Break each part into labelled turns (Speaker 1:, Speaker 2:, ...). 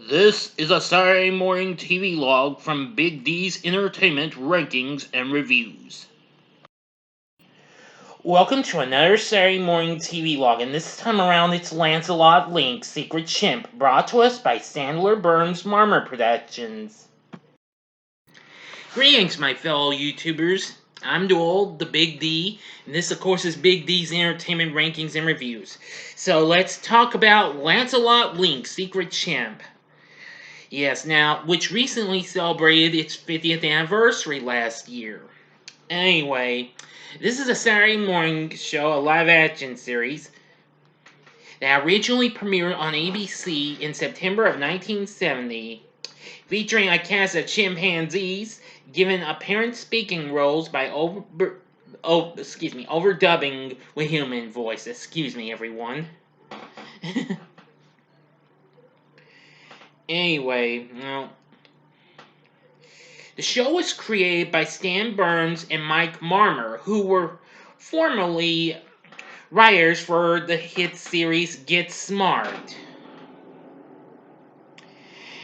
Speaker 1: This is a Saturday Morning TVLog from Big D's Entertainment Rankings and Reviews. Welcome to another Saturday Morning TVLog, and this time around it's Lancelot Link Secret Chimp, brought to us by Sandler Burns Marmor Productions. Greetings, my fellow YouTubers. I'm Duel, the Big D, and this, of course, is Big D's Entertainment Rankings and Reviews. So let's talk about Lancelot Link Secret Chimp. Yes, now, which recently celebrated its 50th anniversary last year. Anyway, this is a Saturday morning show, a live-action series, that originally premiered on ABC in September of 1970, featuring a cast of chimpanzees given apparent speaking roles by overdubbing with human voice. Excuse me, everyone. Anyway, well, the show was created by Stan Burns and Mike Marmer, who were formerly writers for the hit series Get Smart,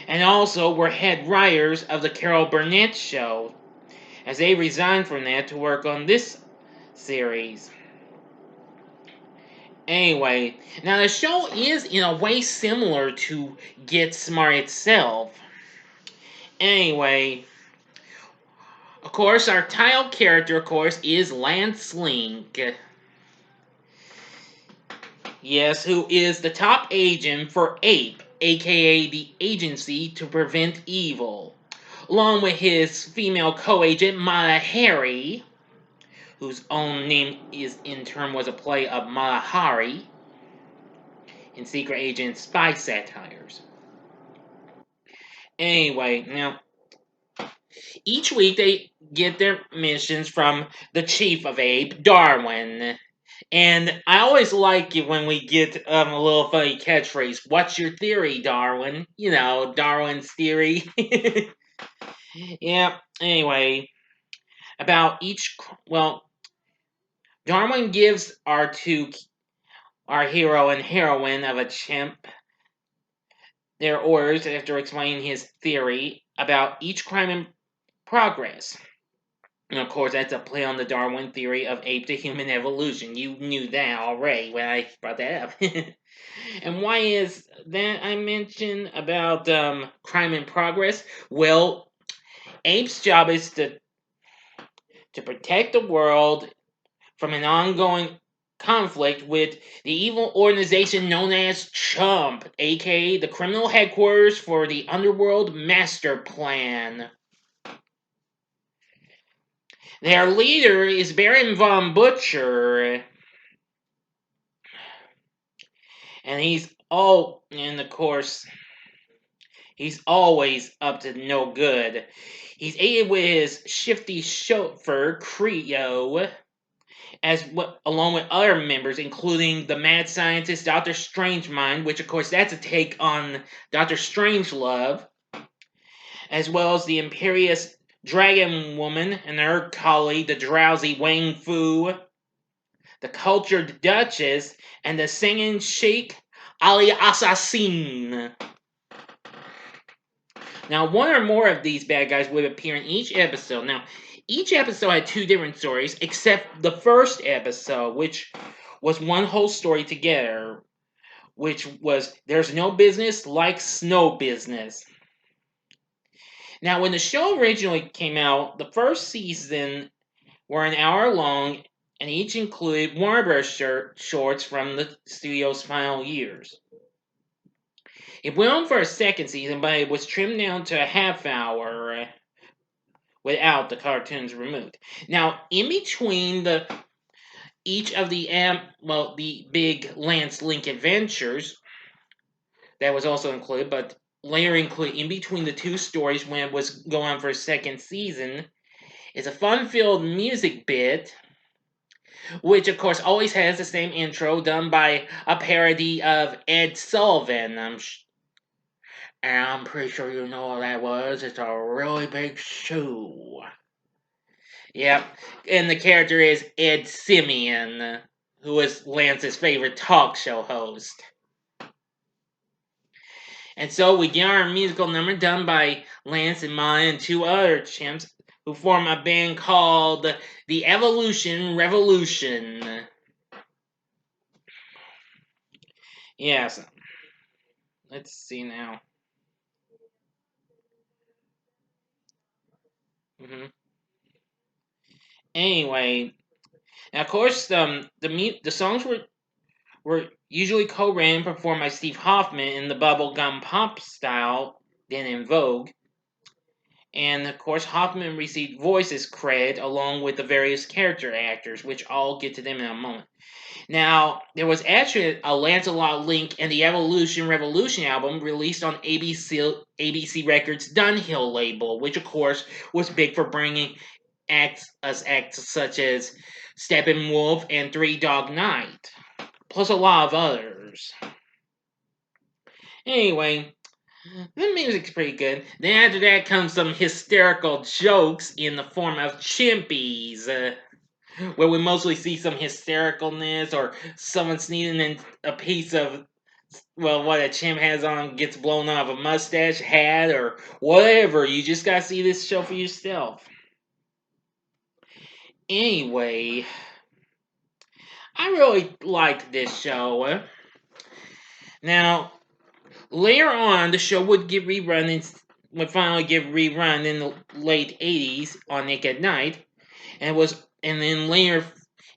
Speaker 1: and also were head writers of the Carol Burnett Show, as they resigned from that to work on this series. Anyway, now the show is in a way similar to Get Smart itself. Anyway, of course, our title character, of course, is Lance Link. Yes, who is the top agent for A.P.E, aka the Agency to Prevent Evil, along with his female co-agent Mata Hari, whose own name is in turn was a play of Mata Hari in Secret Agent Spy satires. Anyway, now, each week they get their missions from the chief of A.P.E, Darwin. And I always like it when we get a little funny catchphrase. What's your theory, Darwin? You know, Darwin's theory. Yeah, anyway. About each... Well, Darwin gives our hero and heroine of a chimp their orders after explaining his theory about each crime in progress. And of course, that's a play on the Darwin theory of ape to human evolution. You knew that already when I brought that up. And why is that I mentioned about crime in progress? Well, Ape's job is to protect the world from an ongoing conflict with the evil organization known as C.H.U.M.P, aka the criminal headquarters for the Underworld Master Plan. Their leader is Baron von Butcher, and of course, he's always up to no good. He's aided with his shifty chauffeur, Creo, along with other members, including the mad scientist Dr. Strangemind, which of course that's a take on Dr. Strangelove, as well as the imperious Dragon Woman and her colleague, the drowsy Wang Fu, the cultured Duchess, and the singing Sheikh Ali Assassin. Now, one or more of these bad guys would appear in each episode. Now, each episode had two different stories, except the first episode, which was one whole story together, which was There's No Business Like Snow Business. Now, when the show originally came out, the first season were an hour long, and each included Warner Bros. Shorts from the studio's final years. It went on for a second season, but it was trimmed down to a half hour without the cartoons removed. Now, in between each of the big Lance Link adventures that was also included, but later included in between the two stories when it was going on for a second season, is a fun-filled music bit, which of course always has the same intro done by a parody of Ed Sullivan. I'm pretty sure you know what that was. It's a really big shoe. Yep, and the character is Ed Simeon, who is Lance's favorite talk show host. And so we get our musical number done by Lance and Maya and two other chimps who form a band called the Evolution Revolution. Yes. Let's see now. hmm Anyway, now of course, the songs were usually co-written and performed by Steve Hoffman in the bubblegum pop style then in vogue. And of course, Hoffman received voices credit along with the various character actors, which I'll get to them in a moment. Now, there was actually a Lancelot Link and the Evolution Revolution album released on ABC Records' Dunhill label, which of course was big for bringing acts such as Steppenwolf and Three Dog Night, plus a lot of others. Anyway, the music's pretty good. Then after that comes some hysterical jokes in the form of chimpies, where we mostly see some hystericalness or someone sneezing a piece of, well, what a chimp has on gets blown off a mustache, hat, or whatever. You just gotta see this show for yourself. Anyway, I really liked this show. Now, later on, the show would get rerun would finally get rerun in the late 80s on Nick at Night, and then later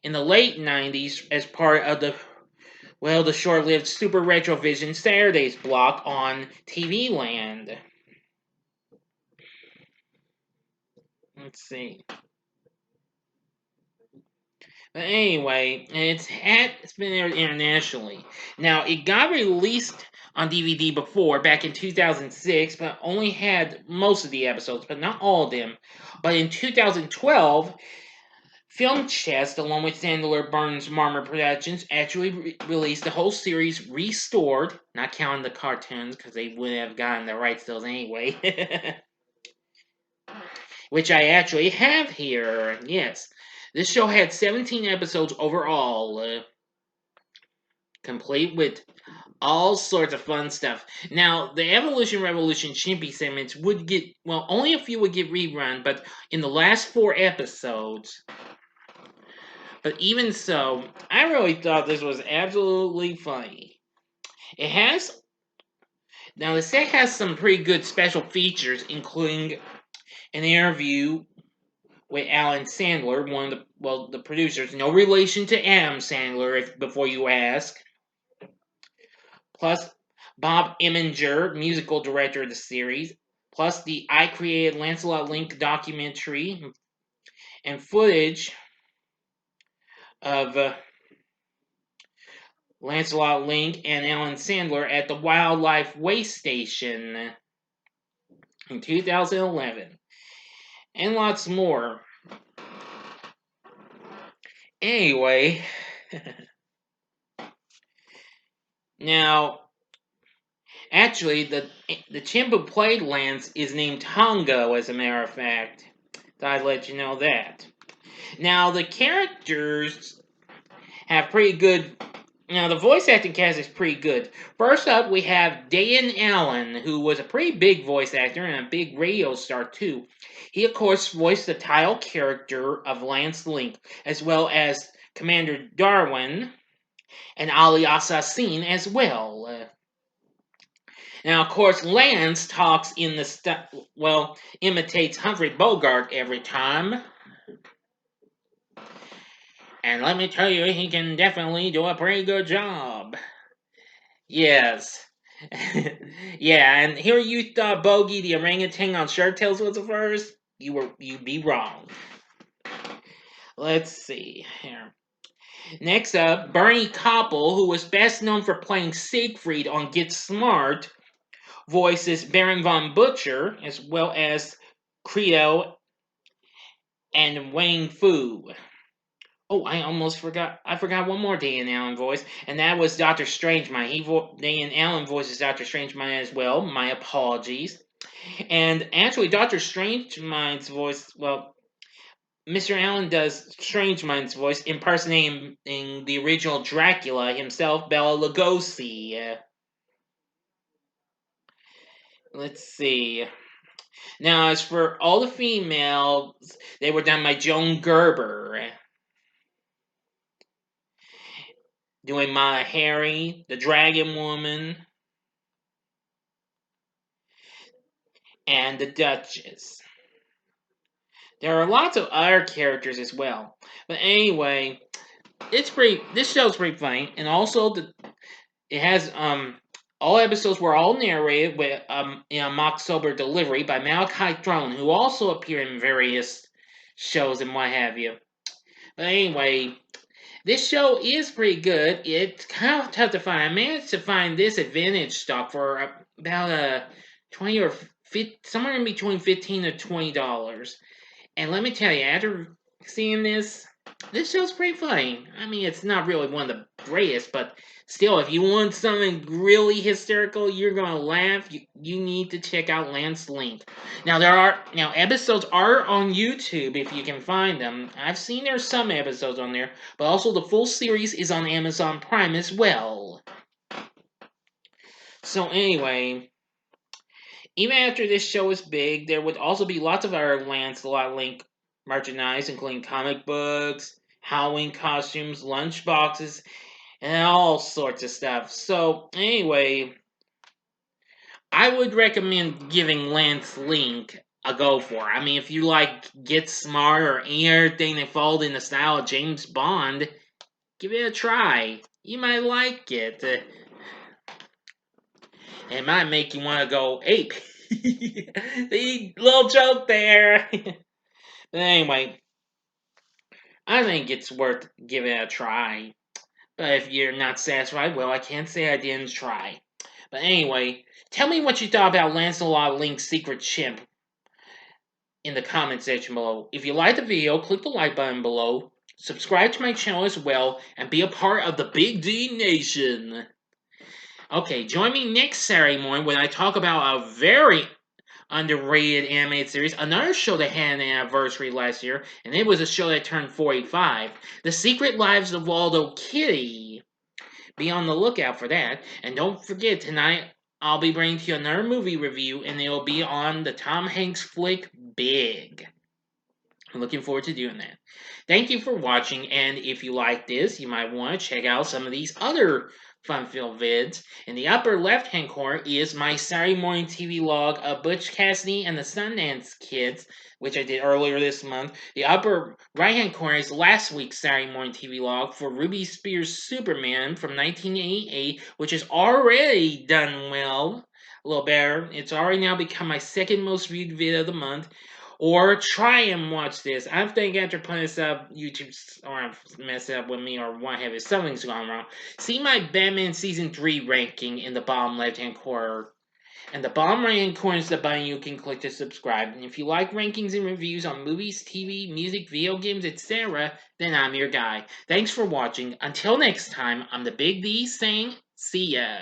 Speaker 1: in the late 90s as part of the short-lived Super Retrovision Saturdays block on TV Land. Let's see. But anyway, it's been aired internationally. Now, it got released on DVD before, back in 2006, but only had most of the episodes, but not all of them. But in 2012, Film Chest, along with Sandler Burns Marmor Productions, actually released the whole series restored, not counting the cartoons, because they wouldn't have gotten the rights to those anyway. Which I actually have here. Yes. This show had 17 episodes overall, complete with all sorts of fun stuff. Now, the Evolution Revolution Chimpy segments would get, well, only a few would get rerun, but in the last 4 episodes. But even so, I really thought this was absolutely funny. It has, now the set has some pretty good special features, including an interview with Alan Sandler, one of the producers. No relation to Adam Sandler, before you ask. Plus, Bob Eminger, musical director of the series. Plus, the I Created Lancelot Link documentary and footage of Lancelot Link and Alan Sandler at the Wildlife Waste Station in 2011. And lots more. Anyway, now, actually, the chimp who played Lance is named Tongo, as a matter of fact. Thought I'd let you know that. Now, the characters have pretty good. Now, the voice acting cast is pretty good. First up, we have Dan Allen, who was a pretty big voice actor and a big radio star, too. He, of course, voiced the title character of Lance Link, as well as Commander Darwin and Ali Assassin as well. Now, of course, Lance talks in imitates Humphrey Bogart every time. And let me tell you, he can definitely do a pretty good job. Yes. Yeah, and here you thought Bogey the orangutan on Shark Tales was the first? You'd be wrong. Let's see here. Next up, Bernie Koppel, who was best known for playing Siegfried on Get Smart, voices Baron von Butcher, as well as Credo and Wayne Fu. Oh, I almost forgot. I forgot one more Dan Allen voice, and that was Doctor Strangemine. Dan Allen voices Doctor Strangemine as well. My apologies. And actually, Doctor Strangemine's voice, well, Mr. Allen does Strangemine's voice, impersonating the original Dracula himself, Bela Lugosi. Let's see. Now, as for all the females, they were done by Joan Gerber, doing Maya Harry, the Dragon Woman, and the Duchess. There are lots of other characters as well. But anyway, it's pretty. This show's pretty funny, and also it has all episodes were all narrated with in a mock sober delivery by Malachi Throne, who also appeared in various shows and what have you. But anyway, this show is pretty good. It's kind of tough to find. I managed to find this advantage stock for about 20 or 50, somewhere in between $15 to $20. And let me tell you, after seeing this show's pretty funny. I mean, it's not really one of the greatest, but still, if you want something really hysterical, you're gonna laugh. You need to check out Lance Link. Now episodes are on YouTube if you can find them. I've seen there's some episodes on there, but also the full series is on Amazon Prime as well. So anyway, even after this show is big, there would also be lots of other Lancelot Link merchandise, including comic books, Halloween costumes, lunch boxes, and all sorts of stuff. So, anyway, I would recommend giving Lance Link a go for. I mean, if you like Get Smart or anything that followed in the style of James Bond, give it a try. You might like it. It might make you want to go ape. The little joke there. But anyway, I think it's worth giving it a try. But if you're not satisfied, well, I can't say I didn't try. But anyway, tell me what you thought about Lancelot Link Secret Chimp in the comment section below. If you liked the video, click the like button below, subscribe to my channel as well, and be a part of the Big D Nation. Okay, join me next Saturday morning when I talk about a very underrated animated series, another show that had an anniversary last year, and it was a show that turned 45, The Secret Lives of Waldo Kitty. Be on the lookout for that, and don't forget, tonight I'll be bringing to you another movie review, and it'll be on the Tom Hanks flick Big. I'm looking forward to doing that. Thank you for watching, and if you like this, you might want to check out some of these other fun-filled vids. In the upper left-hand corner is my Saturday Morning TVLog of Butch Cassidy and the Sundance Kids, which I did earlier this month. The upper right-hand corner is last week's Saturday Morning TVLog for Ruby Spears' Superman from 1988, which has already done well. A little better. It's already now become my second most viewed vid of the month. Or try and watch this. I think after putting this up, YouTube's or mess up with me or what have you. Something's gone wrong. See my Batman Season 3 ranking in the bottom left-hand corner. And the bottom right-hand corner is the button you can click to subscribe. And if you like rankings and reviews on movies, TV, music, video games, etc., then I'm your guy. Thanks for watching. Until next time, I'm the Big D saying, see ya.